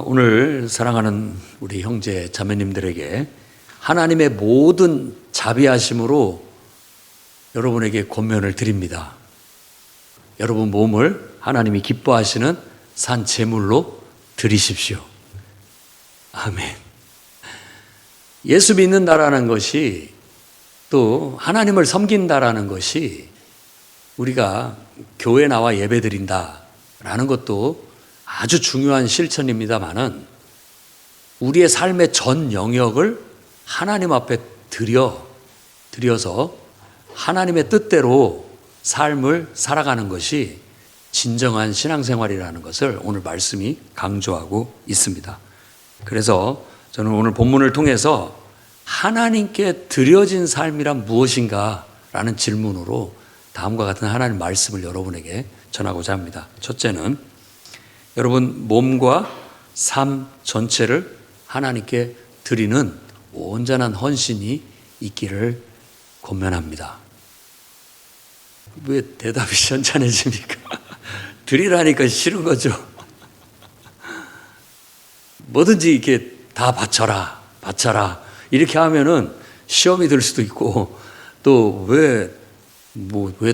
오늘 사랑하는 우리 형제 자매님들에게 하나님의 모든 자비하심으로 여러분에게 권면을 드립니다. 여러분 몸을 하나님이 기뻐하시는 산 제물로 드리십시오. 아멘. 예수 믿는다라는 것이, 또 하나님을 섬긴다라는 것이, 우리가 교회 나와 예배 드린다라는 것도 아주 중요한 실천입니다만은, 우리의 삶의 전 영역을 하나님 앞에 드려서 하나님의 뜻대로 삶을 살아가는 것이 진정한 신앙생활이라는 것을 오늘 말씀이 강조하고 있습니다. 그래서 저는 오늘 본문을 통해서 하나님께 드려진 삶이란 무엇인가 라는 질문으로 다음과 같은 하나님 말씀을 여러분에게 전하고자 합니다. 첫째는, 여러분 몸과 삶 전체를 하나님께 드리는 온전한 헌신이 있기를 권면합니다. 왜 대답이 시원찮아집니까? 드리라니까 싫은 거죠. 뭐든지 이렇게 다 바쳐라 이렇게 하면은 시험이 들 수도 있고, 또 왜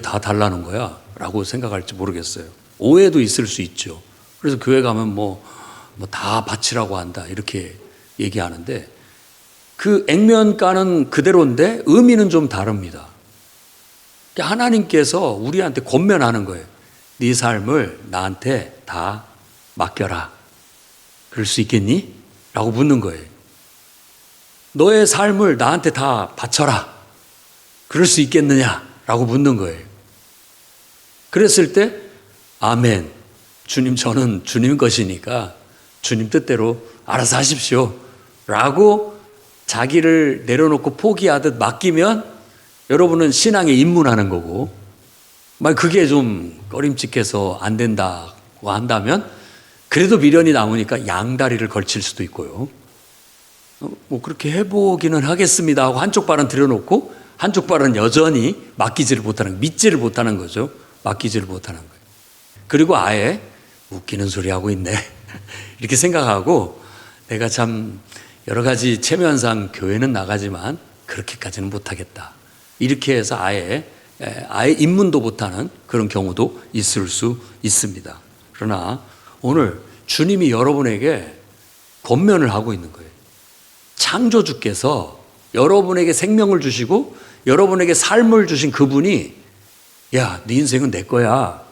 다 달라는 거야? 라고 생각할지 모르겠어요. 오해도 있을 수 있죠. 그래서 교회 가면 다 바치라고 한다 이렇게 얘기하는데, 그 액면가는 그대로인데 의미는 좀 다릅니다. 하나님께서 우리한테 권면하는 거예요. 네 삶을 나한테 다 맡겨라. 그럴 수 있겠니? 라고 묻는 거예요. 너의 삶을 나한테 다 바쳐라. 그럴 수 있겠느냐? 라고 묻는 거예요. 그랬을 때 아멘, 주님, 저는 주님 것이니까 주님 뜻대로 알아서 하십시오 라고 자기를 내려놓고 포기하듯 맡기면 여러분은 신앙에 입문하는 거고, 그게 좀 꺼림칙해서 안 된다고 한다면 그래도 미련이 남으니까 양다리를 걸칠 수도 있고요. 그렇게 해보기는 하겠습니다 하고 한쪽 발은 들여놓고 한쪽 발은 여전히 맡기지를 못하는, 믿지를 못하는 거죠. 맡기지를 못하는 거예요. 그리고 아예 웃기는 소리 하고 있네 이렇게 생각하고, 내가 참 여러 가지 체면상 교회는 나가지만 그렇게까지는 못하겠다 이렇게 해서 아예 입문도 못하는 그런 경우도 있을 수 있습니다. 그러나 오늘 주님이 여러분에게 권면을 하고 있는 거예요. 창조주께서 여러분에게 생명을 주시고 여러분에게 삶을 주신 그분이, 야, 네 인생은 내 거야.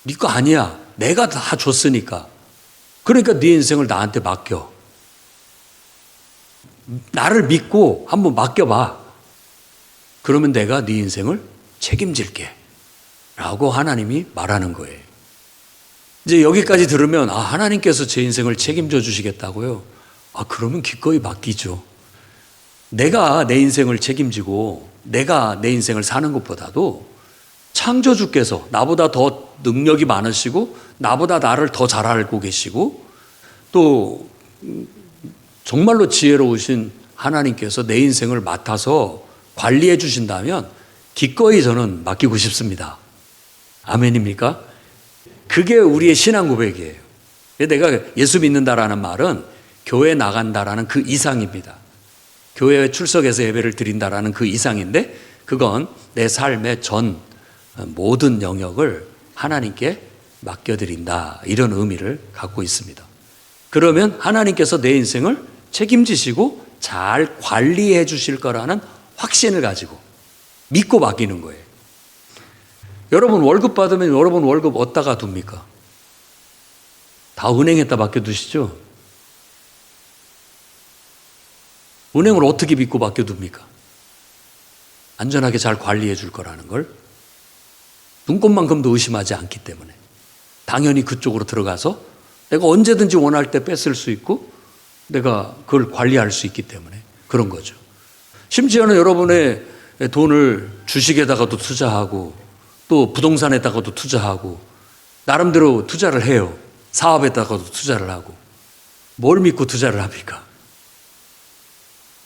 네 거 아니야. 내가 다 줬으니까. 그러니까 네 인생을 나한테 맡겨. 나를 믿고 한번 맡겨봐. 그러면 내가 네 인생을 책임질게. 라고 하나님이 말하는 거예요. 이제 여기까지 들으면, 하나님께서 제 인생을 책임져 주시겠다고요? 그러면 기꺼이 맡기죠. 내가 내 인생을 책임지고 내가 내 인생을 사는 것보다도 창조주께서 나보다 더 능력이 많으시고 나보다 나를 더 잘 알고 계시고, 또 정말로 지혜로우신 하나님께서 내 인생을 맡아서 관리해 주신다면 기꺼이 저는 맡기고 싶습니다. 아멘입니까? 그게 우리의 신앙 고백이에요. 내가 예수 믿는다라는 말은 교회 나간다라는 그 이상입니다. 교회에 출석해서 예배를 드린다라는 그 이상인데, 그건 내 삶의 전 모든 영역을 하나님께 맡겨드린다, 이런 의미를 갖고 있습니다. 그러면 하나님께서 내 인생을 책임지시고 잘 관리해 주실 거라는 확신을 가지고 믿고 맡기는 거예요. 여러분 월급 받으면 여러분 월급 어디다가 둡니까? 다 은행에다 맡겨두시죠? 은행을 어떻게 믿고 맡겨둡니까? 안전하게 잘 관리해 줄 거라는 걸 눈꼽만큼도 의심하지 않기 때문에 당연히 그쪽으로 들어가서 내가 언제든지 원할 때 뺏을 수 있고 내가 그걸 관리할 수 있기 때문에 그런 거죠. 심지어는 여러분의 돈을 주식에다가도 투자하고 또 부동산에다가도 투자하고 나름대로 투자를 해요. 사업에다가도 투자를 하고. 뭘 믿고 투자를 합니까?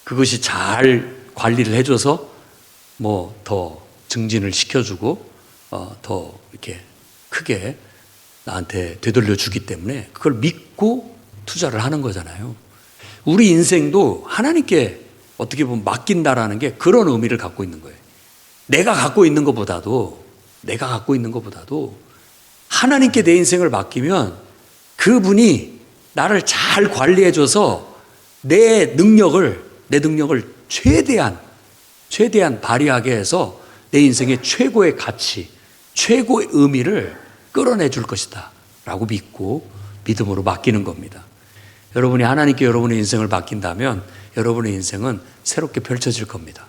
그것이 잘 관리를 해줘서 더 증진을 시켜주고 더 이렇게 크게 나한테 되돌려 주기 때문에 그걸 믿고 투자를 하는 거잖아요. 우리 인생도 하나님께 어떻게 보면 맡긴다라는 게 그런 의미를 갖고 있는 거예요. 내가 갖고 있는 것보다도 하나님께 내 인생을 맡기면 그분이 나를 잘 관리해줘서 내 능력을 최대한 발휘하게 해서 내 인생의 최고의 가치, 최고의 의미를 끌어내 줄 것이다 라고 믿고 믿음으로 맡기는 겁니다. 여러분이 하나님께 여러분의 인생을 맡긴다면 여러분의 인생은 새롭게 펼쳐질 겁니다.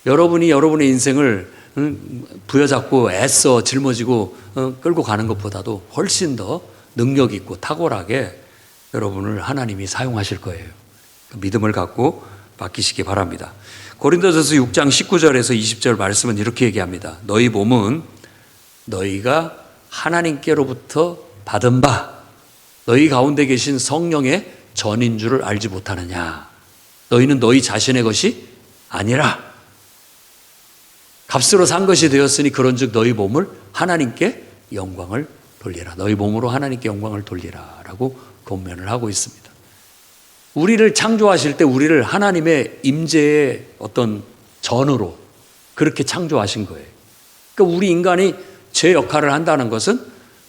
여러분이 여러분의 인생을 부여잡고 애써 짊어지고 끌고 가는 것보다도 훨씬 더 능력 있고 탁월하게 여러분을 하나님이 사용하실 거예요. 믿음을 갖고 맡기시기 바랍니다. 고린도전서 6장 19절에서 20절 말씀은 이렇게 얘기합니다. 너희 몸은 너희가 하나님께로부터 받은 바 너희 가운데 계신 성령의 전인 줄을 알지 못하느냐. 너희는 너희 자신의 것이 아니라 값으로 산 것이 되었으니 그런즉 너희 몸을 하나님께 영광을 돌리라. 너희 몸으로 하나님께 영광을 돌리라 라고 권면을 하고 있습니다. 우리를 창조하실 때 우리를 하나님의 임재의 어떤 전으로 그렇게 창조하신 거예요. 그러니까 우리 인간이 제 역할을 한다는 것은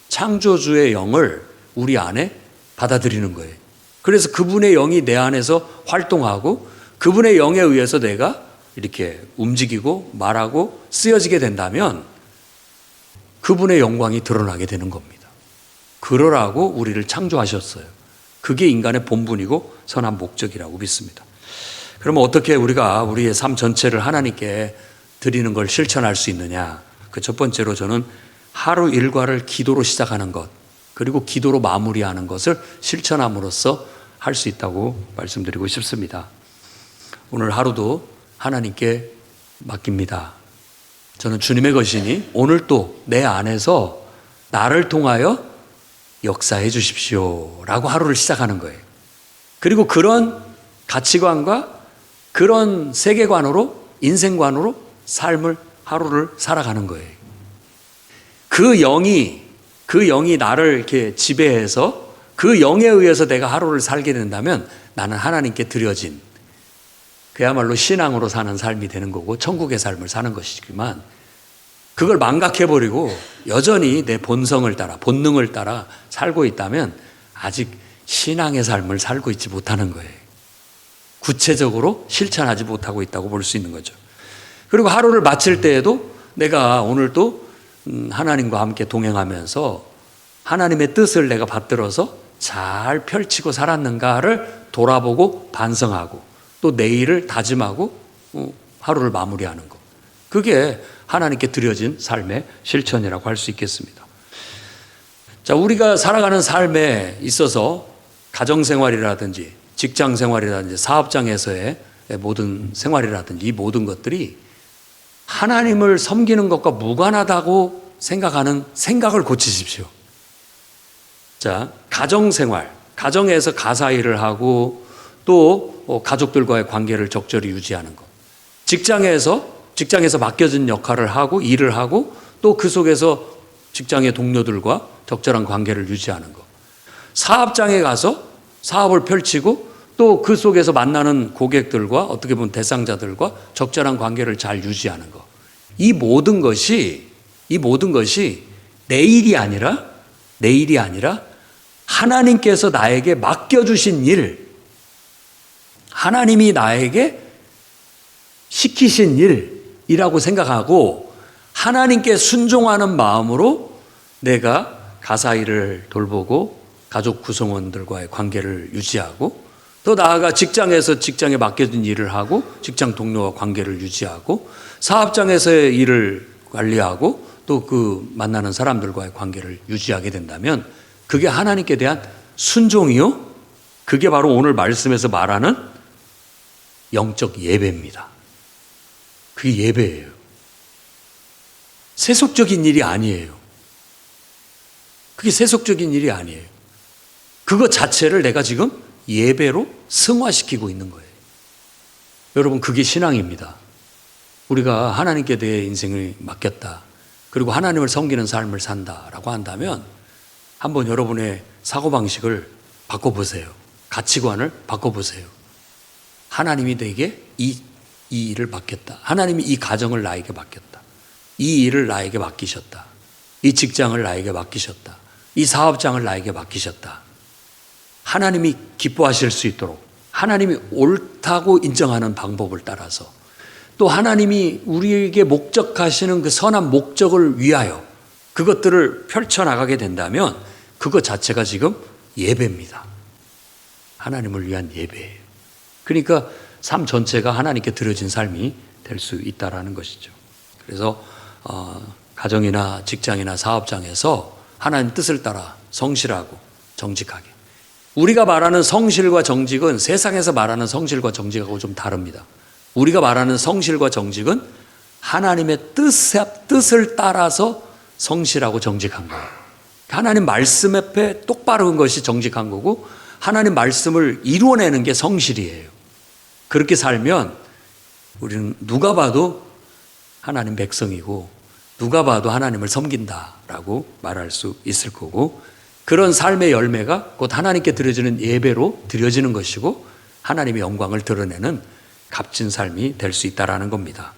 창조주의 영을 우리 안에 받아들이는 거예요. 그래서 그분의 영이 내 안에서 활동하고 그분의 영에 의해서 내가 이렇게 움직이고 말하고 쓰여지게 된다면 그분의 영광이 드러나게 되는 겁니다. 그러라고 우리를 창조하셨어요. 그게 인간의 본분이고 선한 목적이라고 믿습니다. 그러면 어떻게 우리가 우리의 삶 전체를 하나님께 드리는 걸 실천할 수 있느냐? 그 첫 번째로 저는 하루 일과를 기도로 시작하는 것, 그리고 기도로 마무리하는 것을 실천함으로써 할 수 있다고 말씀드리고 싶습니다. 오늘 하루도 하나님께 맡깁니다. 저는 주님의 것이니 오늘 또 내 안에서 나를 통하여 역사해 주십시오 라고 하루를 시작하는 거예요. 그리고 그런 가치관과 그런 세계관으로 인생관으로 삶을 하루를 살아가는 거예요. 그 영이 나를 이렇게 지배해서 그 영에 의해서 내가 하루를 살게 된다면 나는 하나님께 드려진 그야말로 신앙으로 사는 삶이 되는 거고 천국의 삶을 사는 것이지만 그걸 망각해버리고 여전히 내 본성을 따라 본능을 따라 살고 있다면 아직 신앙의 삶을 살고 있지 못하는 거예요. 구체적으로 실천하지 못하고 있다고 볼 수 있는 거죠. 그리고 하루를 마칠 때에도 내가 오늘도 하나님과 함께 동행하면서 하나님의 뜻을 내가 받들어서 잘 펼치고 살았는가를 돌아보고 반성하고 또 내일을 다짐하고 하루를 마무리하는 것. 그게 하나님께 드려진 삶의 실천이라고 할 수 있겠습니다. 자, 우리가 살아가는 삶에 있어서 가정생활이라든지 직장생활이라든지 사업장에서의 모든 생활이라든지 이 모든 것들이 하나님을 섬기는 것과 무관하다고 생각하는 생각을 고치십시오. 자, 가정생활, 가정에서 가사일을 하고 또 가족들과의 관계를 적절히 유지하는 것. 직장에서 맡겨진 역할을 하고 일을 하고 또 그 속에서 직장의 동료들과 적절한 관계를 유지하는 것. 사업장에 가서 사업을 펼치고 또 그 속에서 만나는 고객들과 어떻게 보면 대상자들과 적절한 관계를 잘 유지하는 것. 이 모든 것이 내일이 아니라 하나님께서 나에게 맡겨주신 일, 하나님이 나에게 시키신 일이라고 생각하고 하나님께 순종하는 마음으로 내가 가사일을 돌보고 가족 구성원들과의 관계를 유지하고 더 나아가 직장에서 직장에 맡겨진 일을 하고 직장 동료와 관계를 유지하고 사업장에서의 일을 관리하고 또 그 만나는 사람들과의 관계를 유지하게 된다면 그게 하나님께 대한 순종이요. 그게 바로 오늘 말씀에서 말하는 영적 예배입니다. 그게 예배예요. 세속적인 일이 아니에요. 그게 세속적인 일이 아니에요. 그것 자체를 내가 지금 예배로 승화시키고 있는 거예요. 여러분, 그게 신앙입니다. 우리가 하나님께 내 인생을 맡겼다. 그리고 하나님을 섬기는 삶을 산다라고 한다면 한번 여러분의 사고방식을 바꿔보세요. 가치관을 바꿔보세요. 하나님이 내게 이 일을 맡겼다. 하나님이 이 가정을 나에게 맡겼다. 이 일을 나에게 맡기셨다. 이 직장을 나에게 맡기셨다. 이 사업장을 나에게 맡기셨다. 하나님이 기뻐하실 수 있도록 하나님이 옳다고 인정하는 방법을 따라서 또 하나님이 우리에게 목적하시는 그 선한 목적을 위하여 그것들을 펼쳐나가게 된다면 그것 자체가 지금 예배입니다. 하나님을 위한 예배예요. 그러니까 삶 전체가 하나님께 드려진 삶이 될 수 있다는 것이죠. 그래서 가정이나 직장이나 사업장에서 하나님 뜻을 따라 성실하고 정직하게. 우리가 말하는 성실과 정직은 세상에서 말하는 성실과 정직하고 좀 다릅니다. 우리가 말하는 성실과 정직은 하나님의 뜻을 따라서 성실하고 정직한 거예요. 하나님 말씀 앞에 똑바른 것이 정직한 거고 하나님 말씀을 이루어내는 게 성실이에요. 그렇게 살면 우리는 누가 봐도 하나님 백성이고 누가 봐도 하나님을 섬긴다라고 말할 수 있을 거고 그런 삶의 열매가 곧 하나님께 드려지는 예배로 드려지는 것이고 하나님의 영광을 드러내는 값진 삶이 될 수 있다는 겁니다.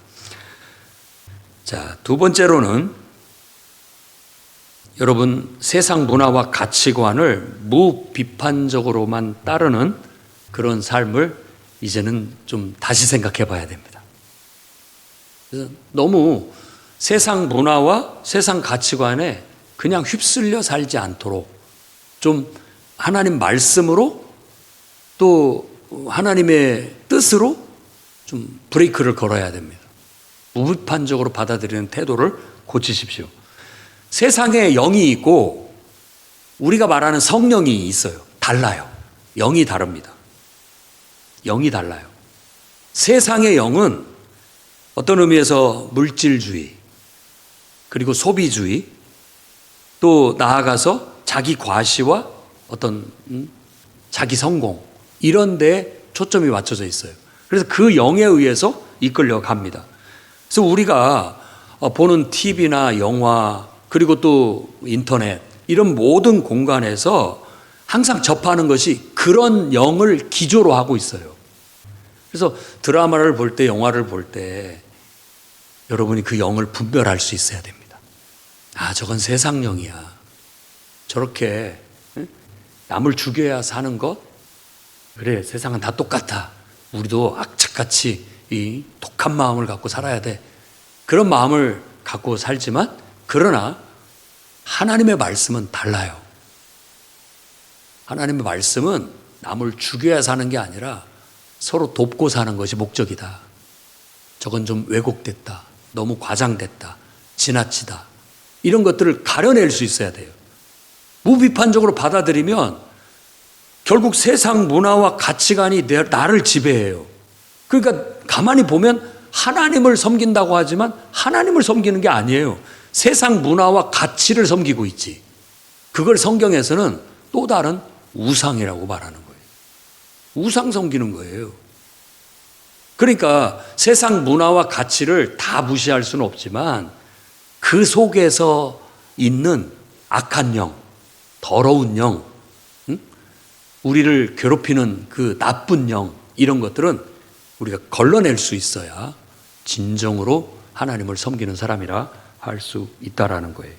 자, 두 번째로는 여러분 세상 문화와 가치관을 무비판적으로만 따르는 그런 삶을 이제는 좀 다시 생각해 봐야 됩니다. 그래서 너무 세상 문화와 세상 가치관에 그냥 휩쓸려 살지 않도록 좀 하나님 말씀으로 또 하나님의 뜻으로 좀 브레이크를 걸어야 됩니다. 무비판적으로 받아들이는 태도를 고치십시오. 세상에 영이 있고 우리가 말하는 성령이 있어요. 달라요. 영이 다릅니다. 영이 달라요. 세상의 영은 어떤 의미에서 물질주의, 그리고 소비주의, 또 나아가서 자기 과시와 어떤 자기 성공 이런 데 초점이 맞춰져 있어요. 그래서 그 영에 의해서 이끌려 갑니다. 그래서 우리가 보는 TV나 영화 그리고 또 인터넷 이런 모든 공간에서 항상 접하는 것이 그런 영을 기조로 하고 있어요. 그래서 드라마를 볼 때, 영화를 볼 때 여러분이 그 영을 분별할 수 있어야 됩니다. 아, 저건 세상 영이야. 저렇게 남을 죽여야 사는 것? 그래, 세상은 다 똑같아. 우리도 악착같이 이 독한 마음을 갖고 살아야 돼. 그런 마음을 갖고 살지만 그러나 하나님의 말씀은 달라요. 하나님의 말씀은 남을 죽여야 사는 게 아니라 서로 돕고 사는 것이 목적이다. 저건 좀 왜곡됐다. 너무 과장됐다. 지나치다. 이런 것들을 가려낼 수 있어야 돼요. 무비판적으로 받아들이면 결국 세상 문화와 가치관이 나를 지배해요. 그러니까 가만히 보면 하나님을 섬긴다고 하지만 하나님을 섬기는 게 아니에요. 세상 문화와 가치를 섬기고 있지. 그걸 성경에서는 또 다른 우상이라고 말하는 거예요. 우상 섬기는 거예요. 그러니까 세상 문화와 가치를 다 무시할 수는 없지만 그 속에서 있는 악한 영, 더러운 영, 우리를 괴롭히는 그 나쁜 영 이런 것들은 우리가 걸러낼 수 있어야 진정으로 하나님을 섬기는 사람이라 할 수 있다라는 거예요.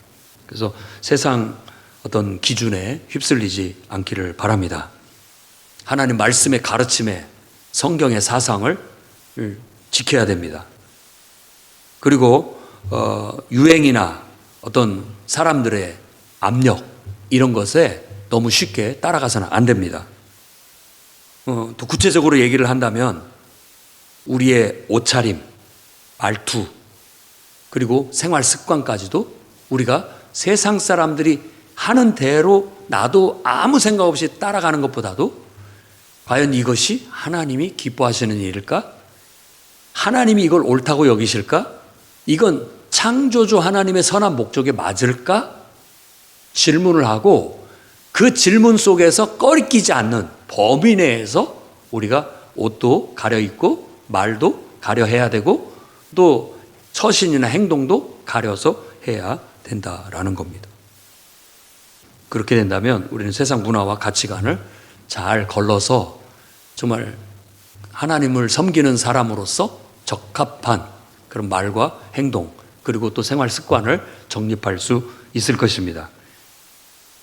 그래서 세상 어떤 기준에 휩쓸리지 않기를 바랍니다. 하나님 말씀의 가르침에 성경의 사상을 지켜야 됩니다. 그리고 유행이나 어떤 사람들의 압력 이런 것에 너무 쉽게 따라가서는 안 됩니다. 또 구체적으로 얘기를 한다면 우리의 옷차림, 말투, 그리고 생활 습관까지도 우리가 세상 사람들이 하는 대로 나도 아무 생각 없이 따라가는 것보다도 과연 이것이 하나님이 기뻐하시는 일일까? 하나님이 이걸 옳다고 여기실까? 이건 창조주 하나님의 선한 목적에 맞을까? 질문을 하고 그 질문 속에서 꺼리끼지 않는 범위 내에서 우리가 옷도 가려입고 말도 가려해야 되고 또 처신이나 행동도 가려서 해야 된다라는 겁니다. 그렇게 된다면 우리는 세상 문화와 가치관을 잘 걸러서 정말 하나님을 섬기는 사람으로서 적합한 그런 말과 행동 그리고 또 생활 습관을 정립할 수 있을 것입니다.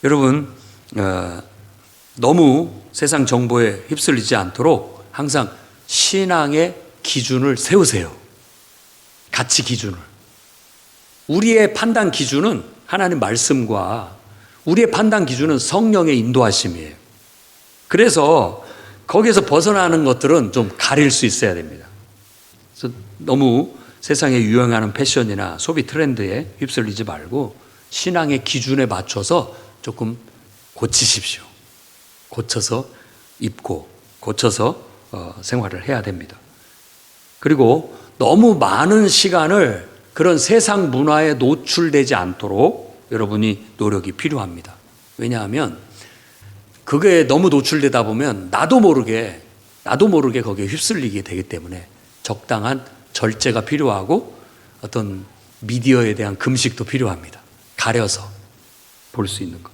여러분, 너무 세상 정보에 휩쓸리지 않도록 항상 신앙의 기준을 세우세요. 가치 기준을. 우리의 판단 기준은 하나님 말씀과 우리의 판단 기준은 성령의 인도하심이에요. 그래서 거기에서 벗어나는 것들은 좀 가릴 수 있어야 됩니다. 그래서 너무 세상에 유행하는 패션이나 소비 트렌드에 휩쓸리지 말고 신앙의 기준에 맞춰서 조금 고치십시오. 고쳐서 입고 고쳐서 생활을 해야 됩니다. 그리고 너무 많은 시간을 그런 세상 문화에 노출되지 않도록 여러분이 노력이 필요합니다. 왜냐하면 그게 너무 노출되다 보면 나도 모르게 거기에 휩쓸리게 되기 때문에 적당한 절제가 필요하고 어떤 미디어에 대한 금식도 필요합니다. 가려서 볼 수 있는 거.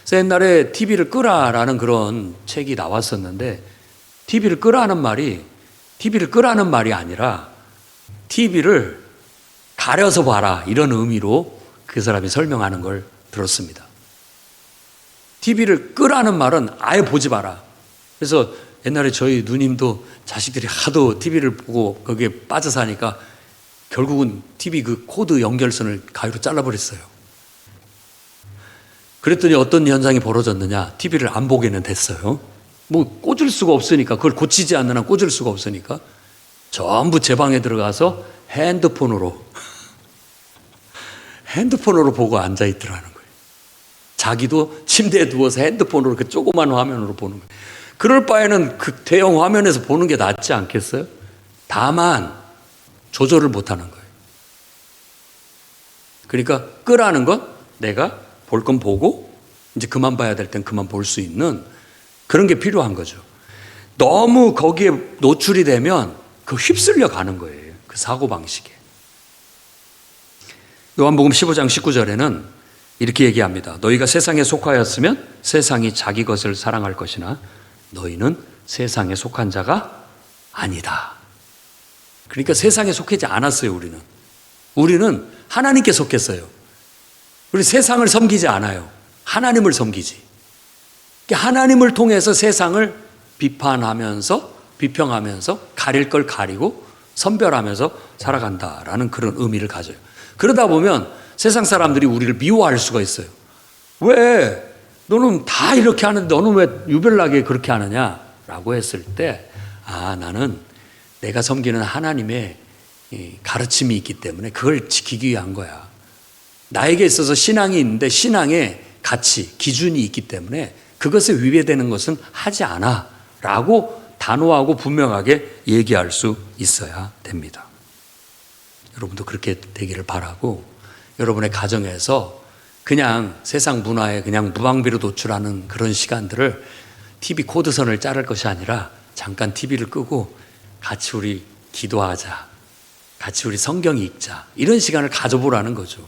그래서 옛날에 TV를 끄라라는 그런 책이 나왔었는데 TV를 끄라는 말이 아니라 TV를 가려서 봐라 이런 의미로 그 사람이 설명하는 걸 들었습니다. TV를 끄라는 말은 아예 보지 마라. 그래서 옛날에 저희 누님도 자식들이 하도 TV를 보고 거기에 빠져 사니까 결국은 TV 그 코드 연결선을 가위로 잘라버렸어요. 그랬더니 어떤 현상이 벌어졌느냐. TV를 안 보게는 됐어요. 뭐 꽂을 수가 없으니까, 그걸 고치지 않는 한 꽂을 수가 없으니까 전부 제 방에 들어가서 핸드폰으로 보고 앉아있더라는 거예요. 자기도 침대에 누워서 핸드폰으로 그 조그만 화면으로 보는 거예요. 그럴 바에는 그 대형 화면에서 보는 게 낫지 않겠어요? 다만 조절을 못하는 거예요. 그러니까 끄라는 건 내가 볼 건 보고 이제 그만 봐야 될 땐 그만 볼 수 있는 그런 게 필요한 거죠. 너무 거기에 노출이 되면 그 휩쓸려 가는 거예요. 그 사고방식에. 요한복음 15장 19절에는 이렇게 얘기합니다. 너희가 세상에 속하였으면 세상이 자기 것을 사랑할 것이나 너희는 세상에 속한 자가 아니다. 그러니까 세상에 속하지 않았어요. 우리는 하나님께 속했어요. 우리 세상을 섬기지 않아요. 하나님을 섬기지. 하나님을 통해서 세상을 비평하면서 가릴 걸 가리고 선별하면서 살아간다라는 그런 의미를 가져요. 그러다 보면 세상 사람들이 우리를 미워할 수가 있어요. 왜 너는 다 이렇게 하는데 너는 왜 유별나게 그렇게 하느냐라고 했을 때, 나는 내가 섬기는 하나님의 가르침이 있기 때문에 그걸 지키기 위한 거야. 나에게 있어서 신앙이 있는데 신앙의 가치, 기준이 있기 때문에 그것에 위배되는 것은 하지 않아 라고 단호하고 분명하게 얘기할 수 있어야 됩니다. 여러분도 그렇게 되기를 바라고, 여러분의 가정에서 그냥 세상 문화에 그냥 무방비로 노출하는 그런 시간들을 TV 코드선을 자를 것이 아니라 잠깐 TV를 끄고 같이 우리 기도하자, 같이 우리 성경 읽자, 이런 시간을 가져보라는 거죠.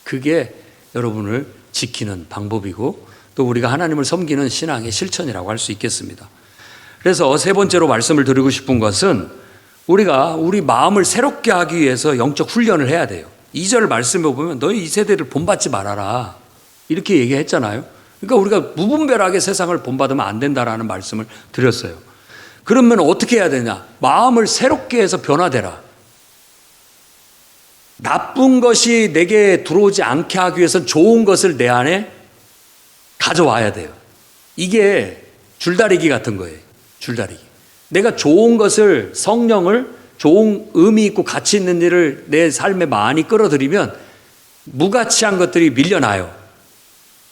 그게 여러분을 지키는 방법이고 또 우리가 하나님을 섬기는 신앙의 실천이라고 할 수 있겠습니다. 그래서 세 번째로 말씀을 드리고 싶은 것은 우리가 우리 마음을 새롭게 하기 위해서 영적 훈련을 해야 돼요. 2절 말씀에 보면 너희 이 세대를 본받지 말아라 이렇게 얘기했잖아요. 그러니까 우리가 무분별하게 세상을 본받으면 안 된다라는 말씀을 드렸어요. 그러면 어떻게 해야 되냐? 마음을 새롭게 해서 변화되라. 나쁜 것이 내게 들어오지 않게 하기 위해서는 좋은 것을 내 안에 가져와야 돼요. 이게 줄다리기 같은 거예요. 줄다리기. 내가 좋은 것을, 성령을, 좋은 의미 있고 가치 있는 일을 내 삶에 많이 끌어들이면 무가치한 것들이 밀려나요.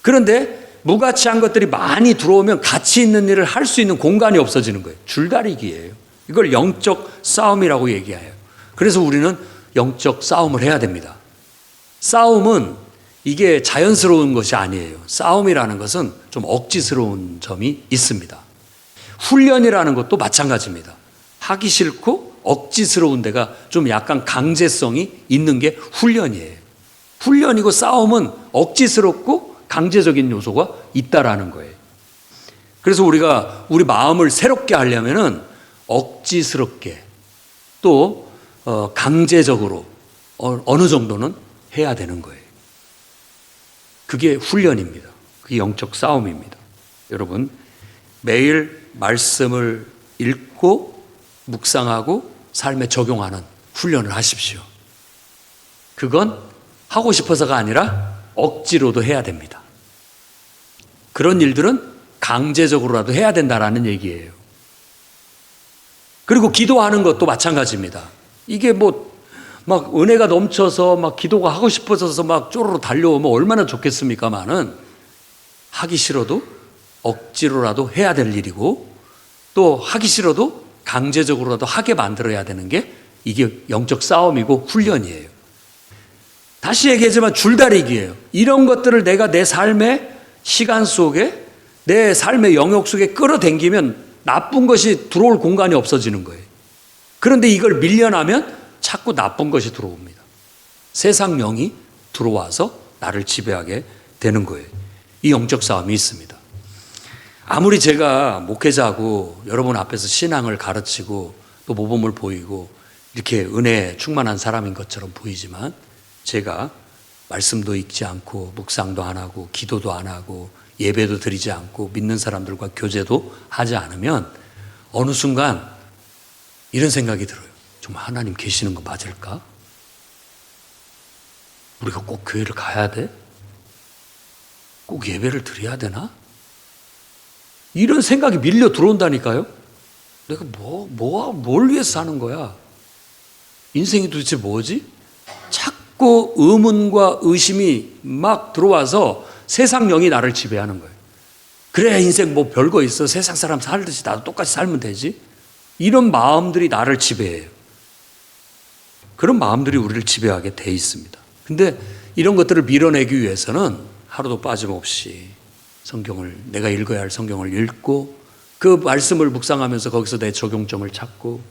그런데 무가치한 것들이 많이 들어오면 가치 있는 일을 할 수 있는 공간이 없어지는 거예요. 줄다리기예요. 이걸 영적 싸움이라고 얘기해요. 그래서 우리는 영적 싸움을 해야 됩니다. 싸움은 이게 자연스러운 것이 아니에요. 싸움이라는 것은 좀 억지스러운 점이 있습니다. 훈련이라는 것도 마찬가지입니다. 하기 싫고 억지스러운 데가 좀 약간 강제성이 있는 게 훈련이에요. 훈련이고 싸움은 억지스럽고 강제적인 요소가 있다라는 거예요. 그래서 우리가 우리 마음을 새롭게 하려면은 억지스럽게 또 강제적으로 어느 정도는 해야 되는 거예요. 그게 훈련입니다. 그게 영적 싸움입니다. 여러분, 매일 말씀을 읽고 묵상하고 삶에 적용하는 훈련을 하십시오. 그건 하고 싶어서가 아니라 억지로도 해야 됩니다. 그런 일들은 강제적으로라도 해야 된다라는 얘기예요. 그리고 기도하는 것도 마찬가지입니다. 이게 막 은혜가 넘쳐서 막 기도가 하고 싶어져서 막 쪼르르 달려오면 얼마나 좋겠습니까마는 하기 싫어도 억지로라도 해야 될 일이고 또 하기 싫어도 강제적으로라도 하게 만들어야 되는 게 이게 영적 싸움이고 훈련이에요. 다시 얘기하지만 줄다리기예요. 이런 것들을 내가 내 삶의 시간 속에 내 삶의 영역 속에 끌어당기면 나쁜 것이 들어올 공간이 없어지는 거예요. 그런데 이걸 밀려나면 자꾸 나쁜 것이 들어옵니다. 세상 영이 들어와서 나를 지배하게 되는 거예요. 이 영적 싸움이 있습니다. 아무리 제가 목회자고 여러분 앞에서 신앙을 가르치고 또 모범을 보이고 이렇게 은혜에 충만한 사람인 것처럼 보이지만 제가 말씀도 읽지 않고 묵상도 안 하고 기도도 안 하고 예배도 드리지 않고 믿는 사람들과 교제도 하지 않으면 어느 순간 이런 생각이 들어요. 정말 하나님 계시는 거 맞을까? 우리가 꼭 교회를 가야 돼? 꼭 예배를 드려야 되나? 이런 생각이 밀려 들어온다니까요. 내가 뭘 위해서 사는 거야? 인생이 도대체 뭐지? 자꾸 의문과 의심이 막 들어와서 세상 영이 나를 지배하는 거예요. 그래, 인생 별거 있어. 세상 사람 살듯이 나도 똑같이 살면 되지. 이런 마음들이 나를 지배해요. 그런 마음들이 우리를 지배하게 돼 있습니다. 근데 이런 것들을 밀어내기 위해서는 하루도 빠짐없이 성경을, 내가 읽어야 할 성경을 읽고 그 말씀을 묵상하면서 거기서 내 적용점을 찾고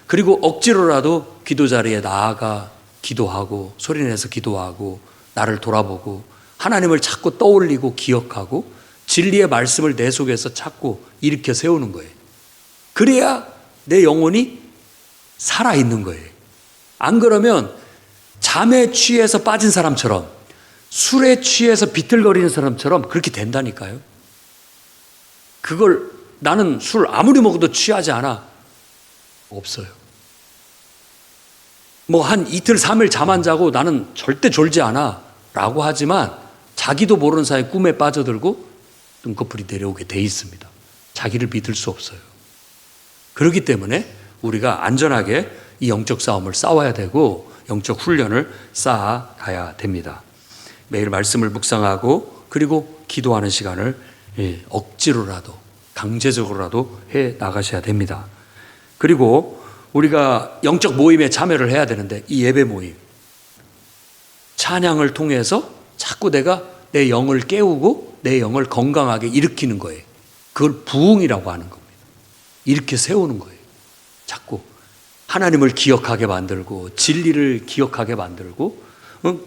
그리고 억지로라도 기도 자리에 나아가 기도하고 소리내서 기도하고 나를 돌아보고 하나님을 자꾸 떠올리고 기억하고 진리의 말씀을 내 속에서 찾고 일으켜 세우는 거예요. 그래야 내 영혼이 살아있는 거예요. 안 그러면 잠에 취해서 빠진 사람처럼 술에 취해서 비틀거리는 사람처럼 그렇게 된다니까요. 그걸 나는 술 아무리 먹어도 취하지 않아. 없어요. 한 이틀 3일 잠 안 자고 나는 절대 졸지 않아 라고 하지만 자기도 모르는 사이에 꿈에 빠져들고 눈꺼풀이 내려오게 돼 있습니다. 자기를 믿을 수 없어요. 그렇기 때문에 우리가 안전하게 이 영적 싸움을 싸워야 되고 영적 훈련을 쌓아가야 됩니다. 매일 말씀을 묵상하고 그리고 기도하는 시간을 억지로라도 강제적으로라도 해 나가셔야 됩니다. 그리고 우리가 영적 모임에 참여를 해야 되는데 이 예배 모임 찬양을 통해서 자꾸 내가 내 영을 깨우고 내 영을 건강하게 일으키는 거예요. 그걸 부흥이라고 하는 겁니다. 이렇게 세우는 거예요. 자꾸 하나님을 기억하게 만들고 진리를 기억하게 만들고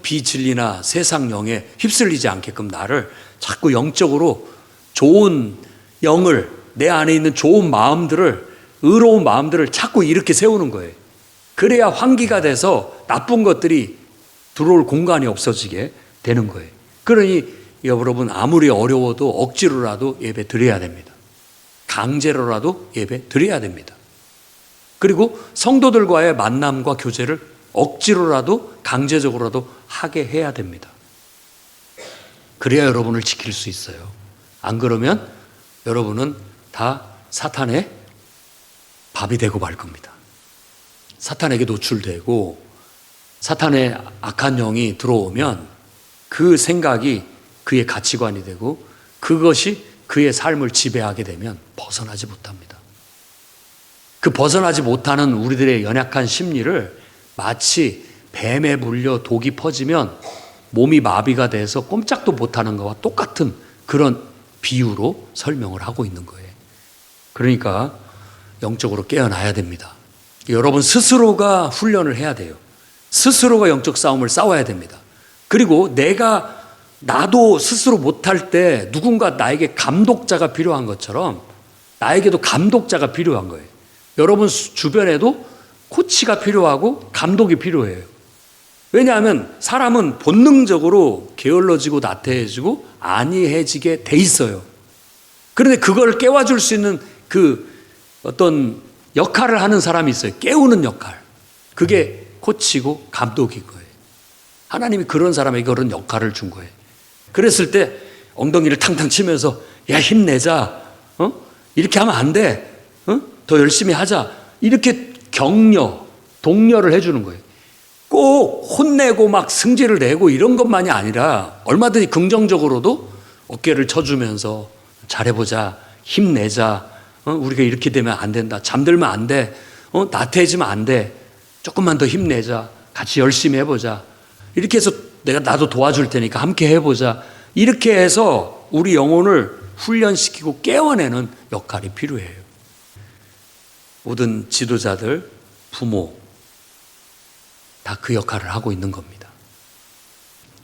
비진리나 세상 영에 휩쓸리지 않게끔 나를 자꾸 영적으로 좋은 영을 내 안에 있는 좋은 마음들을 의로운 마음들을 자꾸 이렇게 세우는 거예요. 그래야 환기가 돼서 나쁜 것들이 들어올 공간이 없어지게 되는 거예요. 그러니 여러분 아무리 어려워도 억지로라도 예배 드려야 됩니다. 강제로라도 예배 드려야 됩니다. 그리고 성도들과의 만남과 교제를 억지로라도 강제적으로라도 하게 해야 됩니다. 그래야 여러분을 지킬 수 있어요. 안 그러면 여러분은 다 사탄의 밥이 되고 말 겁니다. 사탄에게 노출되고 사탄의 악한 영이 들어오면 그 생각이 그의 가치관이 되고 그것이 그의 삶을 지배하게 되면 벗어나지 못합니다. 그 벗어나지 못하는 우리들의 연약한 심리를 마치 뱀에 물려 독이 퍼지면 몸이 마비가 돼서 꼼짝도 못하는 것과 똑같은 그런 비유로 설명을 하고 있는 거예요. 그러니까 영적으로 깨어나야 됩니다. 여러분 스스로가 훈련을 해야 돼요. 스스로가 영적 싸움을 싸워야 됩니다. 그리고 내가 나도 스스로 못할 때 누군가 나에게 감독자가 필요한 것처럼 나에게도 감독자가 필요한 거예요. 여러분 주변에도 코치가 필요하고 감독이 필요해요. 왜냐하면 사람은 본능적으로 게을러지고 나태해지고 안이해지게 돼 있어요. 그런데 그걸 깨워줄 수 있는 그 어떤 역할을 하는 사람이 있어요. 깨우는 역할. 그게 코치고 감독인 거예요. 하나님이 그런 사람에게 그런 역할을 준 거예요. 그랬을 때 엉덩이를 탕탕 치면서 야 힘내자. 이렇게 하면 안 돼. 더 열심히 하자. 이렇게 격려, 독려를 해주는 거예요. 꼭 혼내고 막 승질을 내고 이런 것만이 아니라 얼마든지 긍정적으로도 어깨를 쳐주면서 잘해보자, 힘내자, 우리가 이렇게 되면 안 된다, 잠들면 안 돼, 나태해지면 안 돼, 조금만 더 힘내자, 같이 열심히 해보자, 이렇게 해서 나도 도와줄 테니까 함께 해보자, 이렇게 해서 우리 영혼을 훈련시키고 깨워내는 역할이 필요해요. 모든 지도자들, 부모 다 그 역할을 하고 있는 겁니다.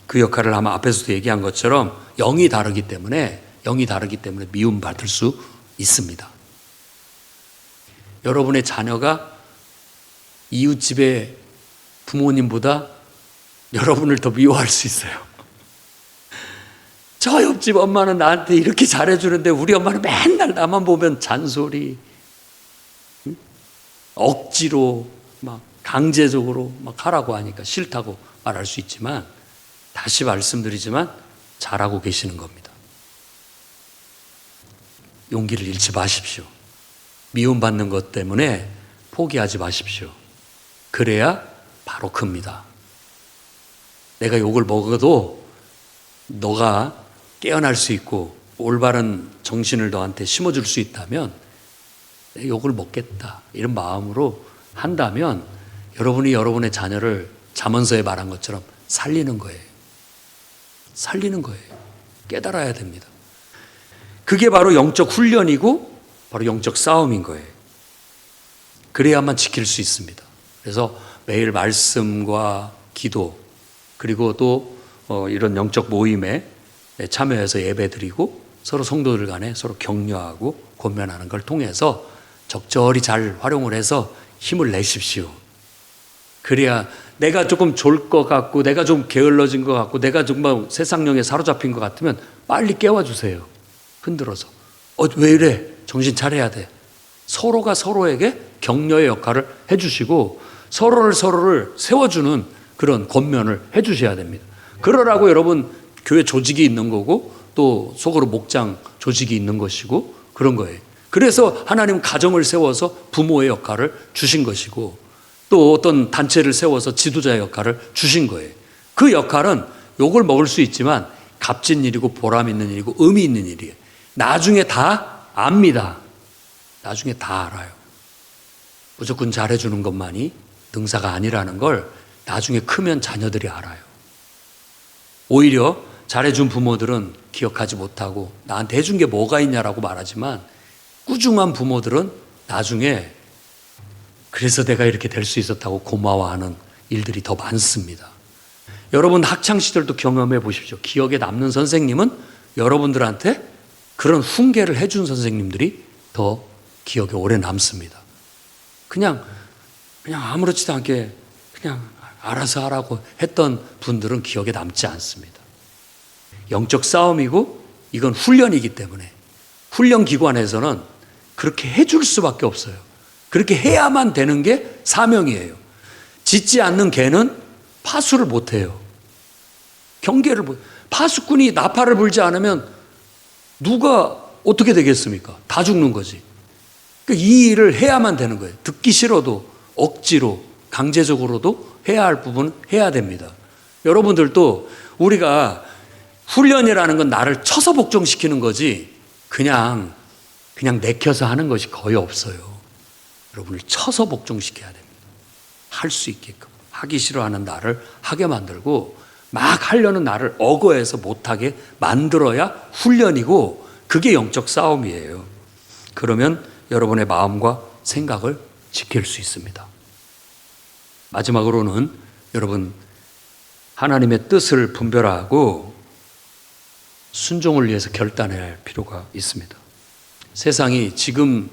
그 역할을 아마 앞에서도 얘기한 것처럼 영이 다르기 때문에 미움받을 수 있습니다. 여러분의 자녀가 이웃집의 부모님보다 여러분을 더 미워할 수 있어요. 저 옆집 엄마는 나한테 이렇게 잘해주는데 우리 엄마는 맨날 나만 보면 잔소리, 억지로 막 강제적으로 막 하라고 하니까 싫다고 말할 수 있지만, 다시 말씀드리지만 잘하고 계시는 겁니다. 용기를 잃지 마십시오. 미움받는 것 때문에 포기하지 마십시오. 그래야 바로 큽니다. 내가 욕을 먹어도 너가 깨어날 수 있고 올바른 정신을 너한테 심어줄 수 있다면 내 욕을 먹겠다 이런 마음으로 한다면 여러분이 여러분의 자녀를 잠언서에 말한 것처럼 살리는 거예요. 살리는 거예요. 깨달아야 됩니다. 그게 바로 영적 훈련이고 바로 영적 싸움인 거예요. 그래야만 지킬 수 있습니다. 그래서 매일 말씀과 기도, 그리고 또 이런 영적 모임에 참여해서 예배드리고 서로 성도들 간에 서로 격려하고 권면하는 걸 통해서 적절히 잘 활용을 해서 힘을 내십시오. 그래야 내가 조금 졸 것 같고 내가 좀 게을러진 것 같고 내가 정말 세상령에 사로잡힌 것 같으면 빨리 깨워주세요. 흔들어서. 왜 이래? 정신 차려야 돼. 서로가 서로에게 격려의 역할을 해주시고 서로를 세워주는 그런 권면을 해주셔야 됩니다. 그러라고 여러분 교회 조직이 있는 거고 또 속으로 목장 조직이 있는 것이고 그런 거예요. 그래서 하나님 가정을 세워서 부모의 역할을 주신 것이고 또 어떤 단체를 세워서 지도자의 역할을 주신 거예요. 그 역할은 욕을 먹을 수 있지만 값진 일이고 보람 있는 일이고 의미 있는 일이에요. 나중에 다 압니다. 나중에 다 알아요. 무조건 잘해주는 것만이 능사가 아니라는 걸 나중에 크면 자녀들이 알아요. 오히려 잘해준 부모들은 기억하지 못하고 나한테 해준 게 뭐가 있냐라고 말하지만 꾸중한 부모들은 나중에 그래서 내가 이렇게 될 수 있었다고 고마워하는 일들이 더 많습니다. 여러분 학창시절도 경험해 보십시오. 기억에 남는 선생님은 여러분들한테 그런 훈계를 해준 선생님들이 더 기억에 오래 남습니다. 그냥 아무렇지도 않게 그냥 알아서 하라고 했던 분들은 기억에 남지 않습니다. 영적 싸움이고 이건 훈련이기 때문에 훈련 기관에서는 그렇게 해줄 수밖에 없어요. 그렇게 해야만 되는 게 사명이에요. 짖지 않는 개는 파수를 못해요. 파수꾼이 나팔을 불지 않으면 누가 어떻게 되겠습니까? 다 죽는 거지. 이 일을 해야만 되는 거예요. 듣기 싫어도 억지로 강제적으로도 해야 할 부분은 해야 됩니다. 여러분들도 우리가 훈련이라는 건 나를 쳐서 복종시키는 거지 그냥 내켜서 하는 것이 거의 없어요. 여러분을 쳐서 복종시켜야 됩니다. 할 수 있게끔. 하기 싫어하는 나를 하게 만들고 막 하려는 나를 억어해서 못하게 만들어야 훈련이고 그게 영적 싸움이에요. 그러면 여러분의 마음과 생각을 지킬 수 있습니다. 마지막으로는 여러분 하나님의 뜻을 분별하고 순종을 위해서 결단해야 할 필요가 있습니다. 세상이 지금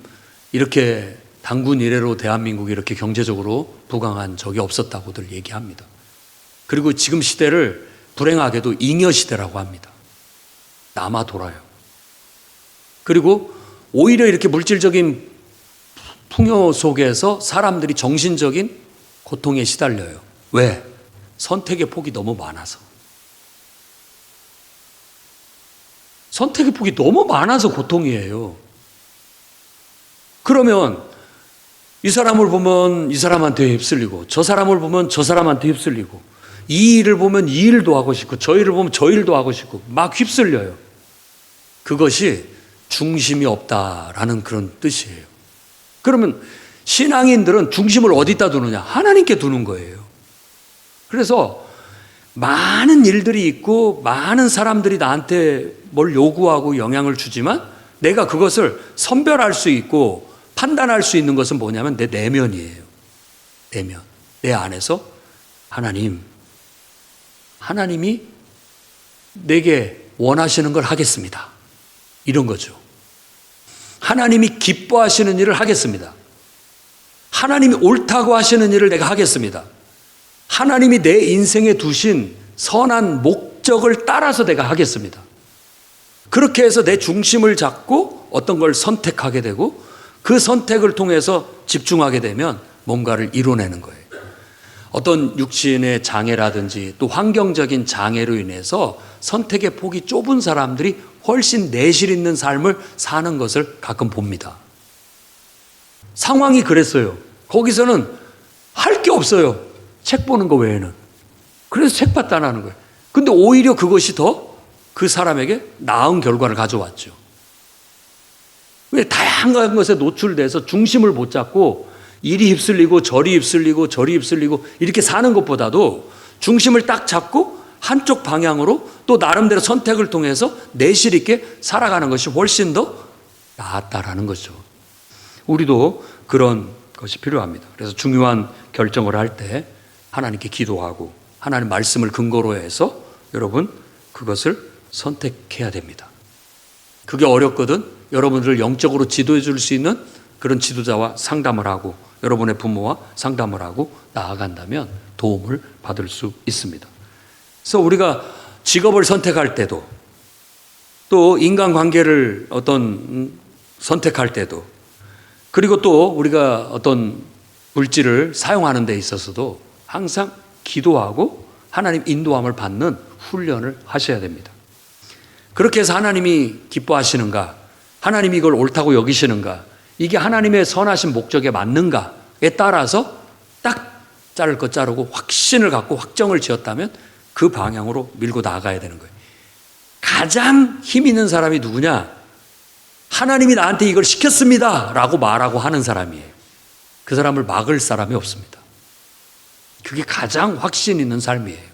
이렇게 단군 이래로 대한민국이 이렇게 경제적으로 부강한 적이 없었다고들 얘기합니다. 그리고 지금 시대를 불행하게도 잉여 시대라고 합니다. 남아 돌아요. 그리고 오히려 이렇게 물질적인 풍요 속에서 사람들이 정신적인 고통에 시달려요. 왜? 선택의 폭이 너무 많아서. 선택의 폭이 너무 많아서 고통이에요. 그러면 이 사람을 보면 이 사람한테 휩쓸리고, 저 사람을 보면 저 사람한테 휩쓸리고, 이 일을 보면 이 일도 하고 싶고, 저 일을 보면 저 일도 하고 싶고, 막 휩쓸려요. 그것이 중심이 없다라는 그런 뜻이에요. 그러면 신앙인들은 중심을 어디다 두느냐? 하나님께 두는 거예요. 그래서 많은 일들이 있고 많은 사람들이 나한테 뭘 요구하고 영향을 주지만 내가 그것을 선별할 수 있고 판단할 수 있는 것은 뭐냐면 내 내면이에요. 내면. 내 안에서 하나님이 내게 원하시는 걸 하겠습니다. 이런 거죠. 하나님이 기뻐하시는 일을 하겠습니다. 하나님이 옳다고 하시는 일을 내가 하겠습니다. 하나님이 내 인생에 두신 선한 목적을 따라서 내가 하겠습니다. 그렇게 해서 내 중심을 잡고 어떤 걸 선택하게 되고 그 선택을 통해서 집중하게 되면 뭔가를 이뤄내는 거예요. 어떤 육신의 장애라든지 또 환경적인 장애로 인해서 선택의 폭이 좁은 사람들이 훨씬 내실 있는 삶을 사는 것을 가끔 봅니다. 상황이 그랬어요. 거기서는 할 게 없어요. 책 보는 거 외에는. 그래서 책 봤다는 거예요. 근데 오히려 그것이 더 그 사람에게 나은 결과를 가져왔죠. 왜 다양한 것에 노출돼서 중심을 못 잡고 이리 휩쓸리고 저리 휩쓸리고 저리 휩쓸리고 이렇게 사는 것보다도 중심을 딱 잡고 한쪽 방향으로 또 나름대로 선택을 통해서 내실 있게 살아가는 것이 훨씬 더 낫다라는 거죠. 우리도 그런 것이 필요합니다. 그래서 중요한 결정을 할 때 하나님께 기도하고 하나님 말씀을 근거로 해서 여러분 그것을 선택해야 됩니다. 그게 어렵거든 여러분들을 영적으로 지도해 줄 수 있는 그런 지도자와 상담을 하고 여러분의 부모와 상담을 하고 나아간다면 도움을 받을 수 있습니다. 그래서 우리가 직업을 선택할 때도 또 인간관계를 선택할 때도 그리고 또 우리가 어떤 물질을 사용하는 데 있어서도 항상 기도하고 하나님 인도함을 받는 훈련을 하셔야 됩니다. 그렇게 해서 하나님이 기뻐하시는가, 하나님이 이걸 옳다고 여기시는가, 이게 하나님의 선하신 목적에 맞는가에 따라서 딱 자를 것 자르고 확신을 갖고 확정을 지었다면 그 방향으로 밀고 나가야 되는 거예요. 가장 힘 있는 사람이 누구냐? 하나님이 나한테 이걸 시켰습니다 라고 말하고 하는 사람이에요. 그 사람을 막을 사람이 없습니다. 그게 가장 확신 있는 삶이에요.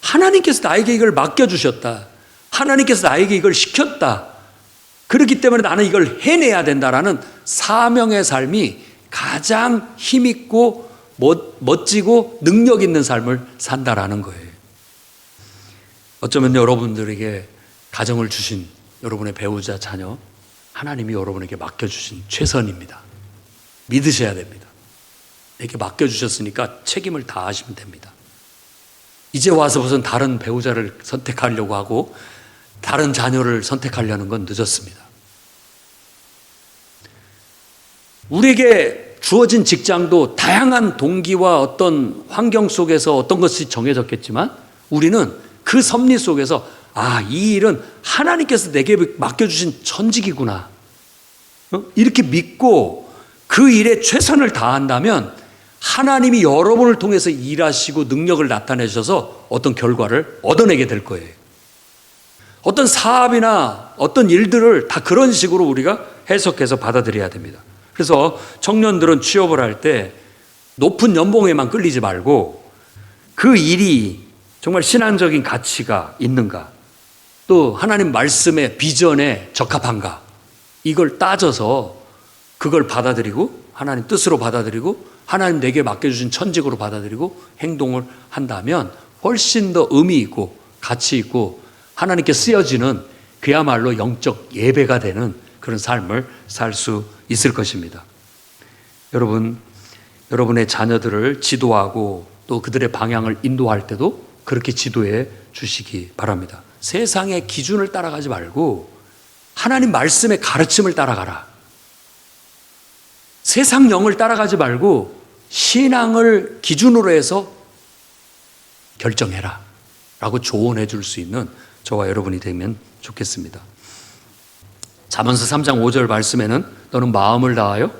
하나님께서 나에게 이걸 맡겨주셨다. 하나님께서 나에게 이걸 시켰다. 그렇기 때문에 나는 이걸 해내야 된다라는 사명의 삶이 가장 힘있고 멋지고 능력 있는 삶을 산다라는 거예요. 어쩌면 여러분들에게 가정을 주신 여러분의 배우자, 자녀, 하나님이 여러분에게 맡겨주신 최선입니다. 믿으셔야 됩니다. 내게 맡겨주셨으니까 책임을 다하시면 됩니다. 이제 와서 무슨 다른 배우자를 선택하려고 하고 다른 자녀를 선택하려는 건 늦었습니다. 우리에게 주어진 직장도 다양한 동기와 어떤 환경 속에서 어떤 것이 정해졌겠지만 우리는 그 섭리 속에서 이 일은 하나님께서 내게 맡겨주신 천직이구나. 이렇게 믿고 그 일에 최선을 다한다면 하나님이 여러분을 통해서 일하시고 능력을 나타내셔서 어떤 결과를 얻어내게 될 거예요. 어떤 사업이나 어떤 일들을 다 그런 식으로 우리가 해석해서 받아들여야 됩니다. 그래서 청년들은 취업을 할 때 높은 연봉에만 끌리지 말고 그 일이 정말 신앙적인 가치가 있는가, 또 하나님 말씀의 비전에 적합한가, 이걸 따져서 그걸 받아들이고 하나님 뜻으로 받아들이고 하나님 내게 맡겨주신 천직으로 받아들이고 행동을 한다면 훨씬 더 의미 있고 가치 있고 하나님께 쓰여지는 그야말로 영적 예배가 되는 그런 삶을 살 수 있을 것입니다. 여러분, 여러분의 자녀들을 지도하고 또 그들의 방향을 인도할 때도 그렇게 지도해 주시기 바랍니다. 세상의 기준을 따라가지 말고 하나님 말씀의 가르침을 따라가라. 세상 영을 따라가지 말고 신앙을 기준으로 해서 결정해라 라고 조언해 줄 수 있는 저와 여러분이 되면 좋겠습니다. 잠언서 3장 5절 말씀에는 너는 마음을 다하여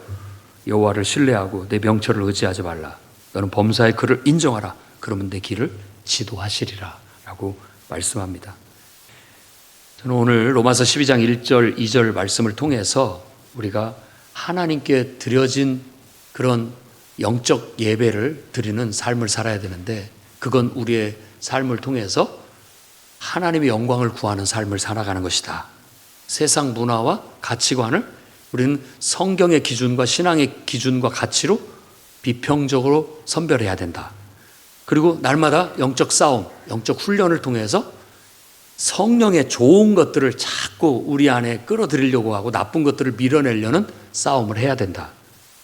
여호와를 신뢰하고 내 명철을 의지하지 말라. 너는 범사의 그를 인정하라. 그러면 내 길을 지도하시리라 라고 말씀합니다. 저는 오늘 로마서 12장 1절 2절 말씀을 통해서 우리가 하나님께 드려진 그런 영적 예배를 드리는 삶을 살아야 되는데, 그건 우리의 삶을 통해서 하나님의 영광을 구하는 삶을 살아가는 것이다. 세상 문화와 가치관을 우리는 성경의 기준과 신앙의 기준과 가치로 비평적으로 선별해야 된다. 그리고 날마다 영적 싸움, 영적 훈련을 통해서 성령의 좋은 것들을 자꾸 우리 안에 끌어들이려고 하고 나쁜 것들을 밀어내려는 싸움을 해야 된다.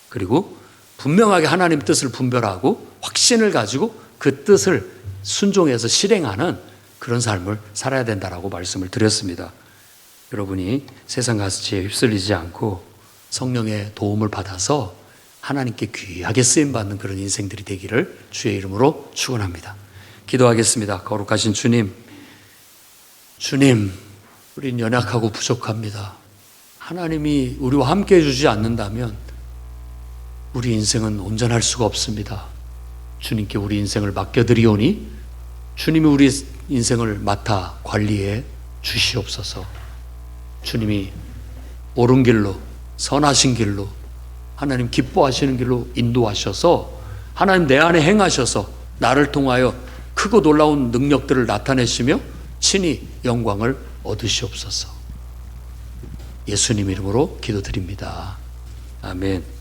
그리고 분명하게 하나님 뜻을 분별하고 확신을 가지고 그 뜻을 순종해서 실행하는 그런 삶을 살아야 된다라고 말씀을 드렸습니다. 여러분이 세상 가치에 휩쓸리지 않고 성령의 도움을 받아서 하나님께 귀하게 쓰임받는 그런 인생들이 되기를 주의 이름으로 축원합니다. 기도하겠습니다. 거룩하신 주님, 우린 연약하고 부족합니다. 하나님이 우리와 함께 해주지 않는다면 우리 인생은 온전할 수가 없습니다. 주님께 우리 인생을 맡겨드리오니 주님이 우리 인생을 맡아 관리해 주시옵소서. 주님이 옳은 길로, 선하신 길로, 하나님 기뻐하시는 길로 인도하셔서 하나님 내 안에 행하셔서 나를 통하여 크고 놀라운 능력들을 나타내시며 친히 영광을 얻으시옵소서. 예수님 이름으로 기도드립니다. 아멘.